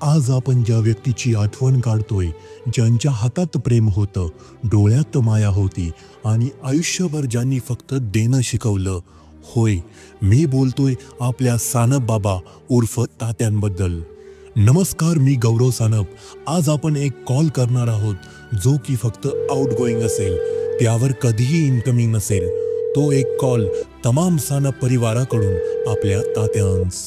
आज आपण ज्या व्यक्तीची आठवण काढतोय, ज्यांच्या हातात प्रेम होतं, डोळ्यात माया होती आणि आयुष्यभर ज्यांनी फक्त देणं शिकवलं, होय, मी बोलतोय आपल्या सानप बाबा उर्फ तात्यांबद्दल. नमस्कार, मी गौरव सानप. आज आपण एक कॉल करणार आहोत, जो की फक्त आउटगोईंग असेल, त्यावर कधीही इनकमिंग नसेल. तो एक कॉल तमाम सानप परिवाराकडून आपल्या तात्यांस.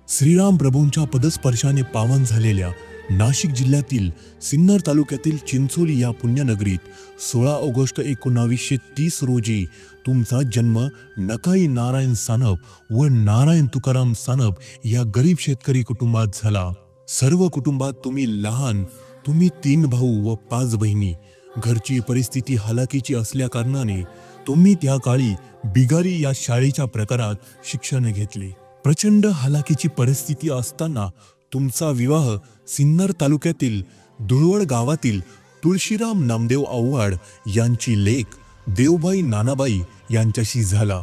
श्रीराम प्रभूंच्या पदस्पर्शाने पावन झालेल्या नाशिक जिल्ह्यातील सिन्नर तालुक्यातील चिंचोली या पुण्यनगरीत 16 ऑगस्ट 1930 रोजी तुमचा जन्म नकाई नारायण सानप व नारायण तुकाराम सानप या गरीब शेतकरी कुटुंबात झाला. सर्व कुटुंबात तुम्ही लहान. तुम्ही 3 भाऊ व 5 बहिणी. घरची परिस्थिती हलाखीची असल्या कारणाने तुम्ही त्या काळी बिगारी या शाळेच्या प्रकारात शिक्षण घेतले. प्रचंड हलाखीची परिस्थिती असताना तुमचा विवाह सिन्नर तालुक्यातील धुळवड गावातील तुळशीराम नामदेव आव्हाड यांची लेक देवबाई नानाबाई यांच्याशी झाला.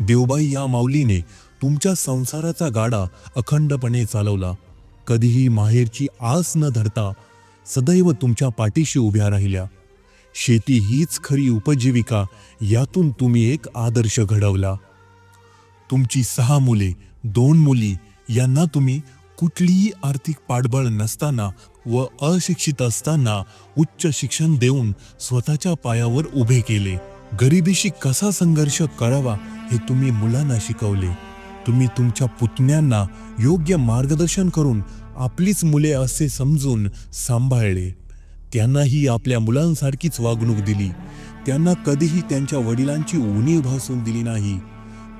देवबाई या माऊलीने तुमच्या संसाराचा गाडा अखंडपणे चालवला. कधीही माहेरची आस न धरता सदैव तुमच्या पाठीशी उभ्या राहिल्या. शेती हीच खरी उपजीविका, यातून तुम्ही एक आदर्श घडवला. तुमची 6 मुले, 2 मुली यांना तुम्ही कुठलीही आर्थिक पाठबळ नसताना व अशिक्षित असताना उच्च शिक्षण देऊन स्वतःच्या पायावर उभे केले. गरिबीशी कसा संघर्ष करावा हे तुम्ही मुलांना शिकवले. तुम्ही तुमच्या पुतण्यांना योग्य मार्गदर्शन करून आपलीच मुले असे समजून सांभाळले. त्यांनाही आपल्या मुलांसारखीच वागणूक दिली. त्यांना कधीही त्यांच्या वडिलांची उणीव भासून दिली नाही.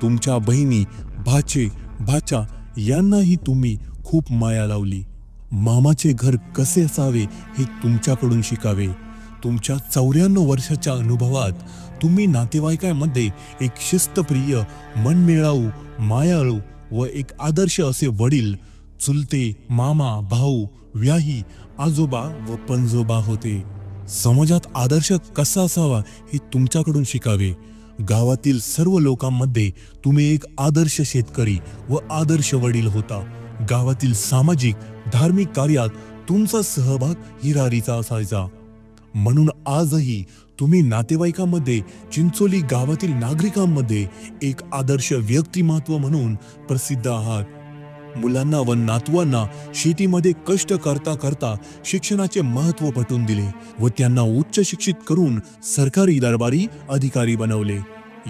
तुमच्या बहिणी, भाचे, भाच्या यांनाही तुम्ही खूप माया लावली. मामाचे घर कसे असावे हे तुमच्याकडून शिकावे. तुमच्या 94 वर्षाच्या अनुभवात तुम्ही नातेवाईकांमध्ये एक शिस्तप्रिय, मनमिळाऊ, मायाळू व एक आदर्श असे वडील, चुलते, मामा, भाऊ, व्याही, आजोबा व पणजोबा होते. समाजात आदर्श कसा असावा हे तुमच्याकडून शिकावे. गावातील सर्व लोकांमध्ये तुम्ही एक आदर्श शेतकरी व आदर्श वडील होता. गावातील सामाजिक, धार्मिक कार्यात तुमचा सहभाग हिरारीचा असायचा. म्हणून आजही तुम्ही नातेवाईकांमध्ये, चिंचोली गावातील नागरिकांमध्ये एक आदर्श व्यक्तिमत्व म्हणून प्रसिद्ध आहात. मुलांना व नातवांना शेतीमध्ये कष्ट करता करता शिक्षणाचे महत्त्व पटवून दिले व त्यांना उच्च शिक्षित करून सरकारी दरबारी अधिकारी बनवले.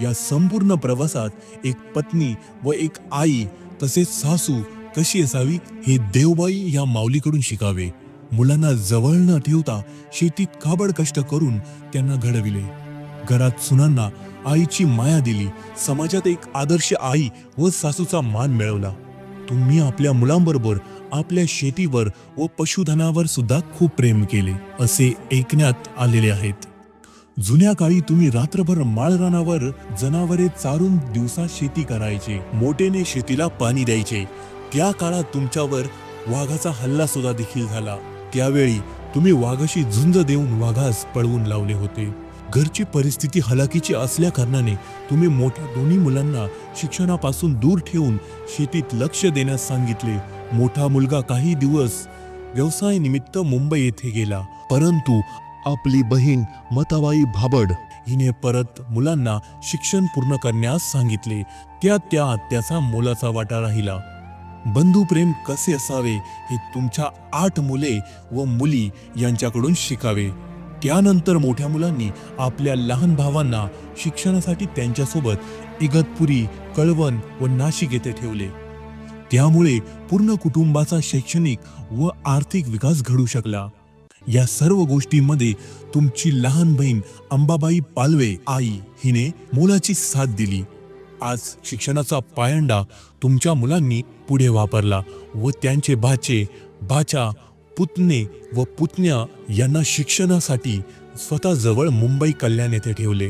या संपूर्ण प्रवासात एक पत्नी व एक आई तसेच सासू कशी असावी हे देवबाई या माऊलीकडून शिकावे. मुलांना जवळ न ठेवता शेतीत काबड कष्ट करून त्यांना घडविले. घरात सुनांना आईची माया दिली. समाजात एक आदर्श आई व सासूचा मान मिळवला. तुम्ही आपल्या मुलांबरोबर आपल्या शेतीवर व पशुधनावर सुद्धा खूप प्रेम केले असे ऐकण्यात आलेले आहेत. जुन्या काळी तुम्ही रात्रभर माळरानावर जनावरे चारून दिवसा शेती करायचे. मोठेने शेतीला पाणी द्यायचे. त्या काळात तुमच्यावर वाघाचा हल्ला सुद्धा देखील झाला. त्यावेळी तुम्ही वाघाशी झुंज देऊन वाघास पळवून लावले होते. घरची परिस्थिती हलाखीची असल्या कारणाने तुम्ही मोठ्या दोन्ही मुलांना शिक्षणापासून दूर ठेवून शेतीत लक्ष देण्यास सांगितले. मोठा मुलगा काही दिवस व्यवसायानिमित्त मुंबई येथे गेला, परंतु आपली बहीण मताबाई भाबड हिने परत मुलांना शिक्षण पूर्ण करण्यास सांगितले. त्यात त्याचा मोलाचा वाटा राहिला. बंधुप्रेम कसे असावे हे तुमच्या 8 मुले व मुली यांच्याकडून शिकावे. त्यानंतर मोठ्या मुलांनी आपल्या लहान भावांना शिक्षणासाठी त्यांच्यासोबत इगतपुरी, कळवण व नाशिक येथे ठेवले. त्यामुळे पूर्ण कुटुंबाचा शैक्षणिक व आर्थिक विकास घडू शकला. या सर्व गोष्टींमध्ये तुमची लहान बहीण अंबाबाई पालवे आई हिने मोलाची साथ दिली. आज शिक्षणाचा पायंडा तुमच्या मुलांनी पुढे वापरला व त्यांचे भाचे, भाच्या, पुतणे व पुतण्या यांना शिक्षणासाठी स्वतः जवळ मुंबई कल्याण येथे ठेवले.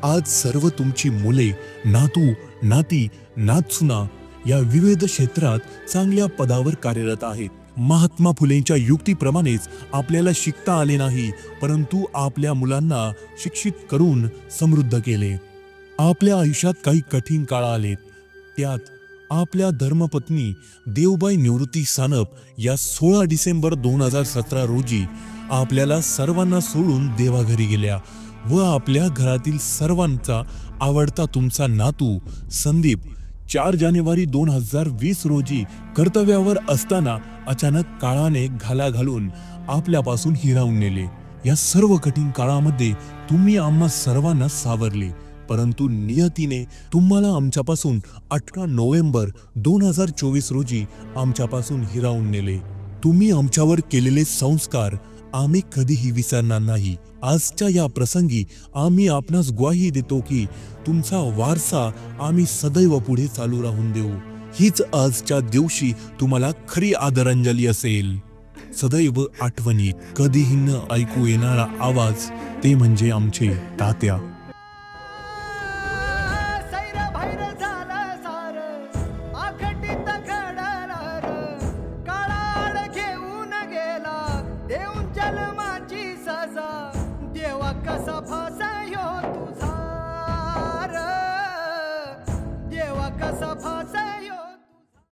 आज सर्व तुमची मुले, नातू, नाती, नातसुना या विविध क्षेत्रात चांगल्या पदावर कार्यरत आहेत. महात्मा फुलेंच्या युक्तीप्रमाणेच आपल्याला शिकता आले नाही, परंतु आपल्या मुलांना शिक्षित करून समृद्ध केले. आपल्या आयुष्यात काही कठीण काळ आलेत. त्यात आपल्या धर्मपत्नी देवबाई निवृत्ती सानप या 16 डिसेंबर 2017 रोजी आपल्याला सर्वांना सोडून देवाघरी गेल्या व आपल्या घरातील सर्वांचा आवडता तुमचा नातू संदीप 4 जानेवारी 2020 रोजी कर्तव्यावर असताना अचानक काळाने घाला घालून आपल्यापासून हिरावून नेले. या सर्व कठीण काळामध्ये तुम्ही आम्हा सर्वांना सावरले, परंतु नियतीने तुम्हाला आमच्यापासून 18 नोव्हेंबर 2024 रोजी आमच्यापासून हिरावून नेले. तुम्ही आमच्यावर केलेले संस्कार आम्ही कधीही विसरणार नाही. आजच्या या प्रसंगी आम्ही आपणास ग्वाही देतो की तुमचा वारसा आम्ही सदैव पुढे चालू राहून देऊ. हीच आजच्या दिवशी तुम्हाला खरी आदरांजली असेल. सदैव आठवणीत कधीही न ऐकू येणारा आवाज ते म्हणजे आमचे तात्या. कसा फासा यो तुझा देवा कसा